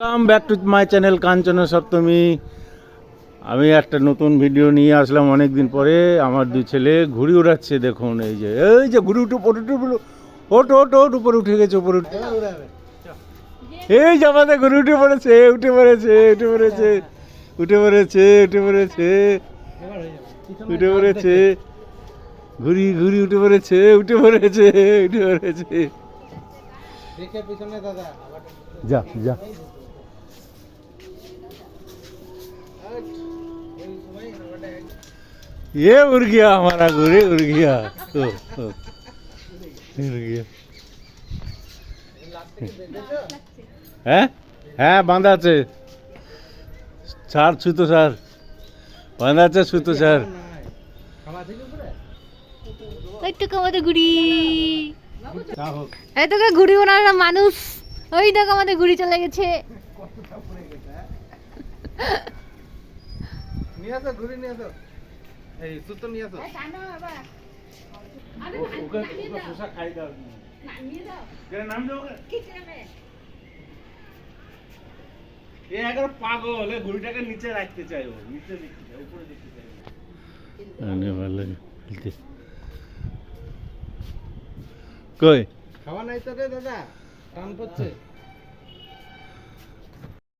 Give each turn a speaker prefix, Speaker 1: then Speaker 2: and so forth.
Speaker 1: Welcome back to my channel Kanchana Saptami. আমি একটা নতুন ভিডিও নিয়ে আসলাম অনেক দিন পরে। আমার দুই ছেলে ঘুড়ি উড়াচ্ছে, দেখুন এই যে ঘুড়ি উঠে ওট ওট ওট উপরে উঠে গেছে, উপরে উঠে এই যে আমাদের ঘুড়ি উঠে পড়েছে, উঠে পড়েছে, উঠে পড়েছে, উঠে পড়েছে, উঠে পড়েছে, উঠে পড়েছে, ঘুড়ি ঘুড়ি উঠে পড়েছে, উঠে পড়েছে, উঠে পড়েছে। যা যা ये उड़ गया हमारा घुड़ी, उड़ गया उड़ गया। হ্যাঁ হ্যাঁ বাঁধা আছে, ছাড় সুতো ছাড়, বাঁধা আছে সুতো ছাড়।
Speaker 2: ওই তো আমাদের ঘুড়ি, এই তোকে ঘুড়ি ওনার মানুষ, ওই দেখো আমাদের ঘুড়ি চলে গেছে।
Speaker 3: নিয়ে আসো ঘুড়ি, নিয়ে আসো, এই সুতো নিয়ে আসো।
Speaker 1: পাগল ঘুড়িটাকে নিচে রাখতে চাই, ও নিচে দেখতে চাই, উপরে দেখতে চাই। কই
Speaker 3: খাওয়া নাই তো রে দাদা, টান পড়ছে।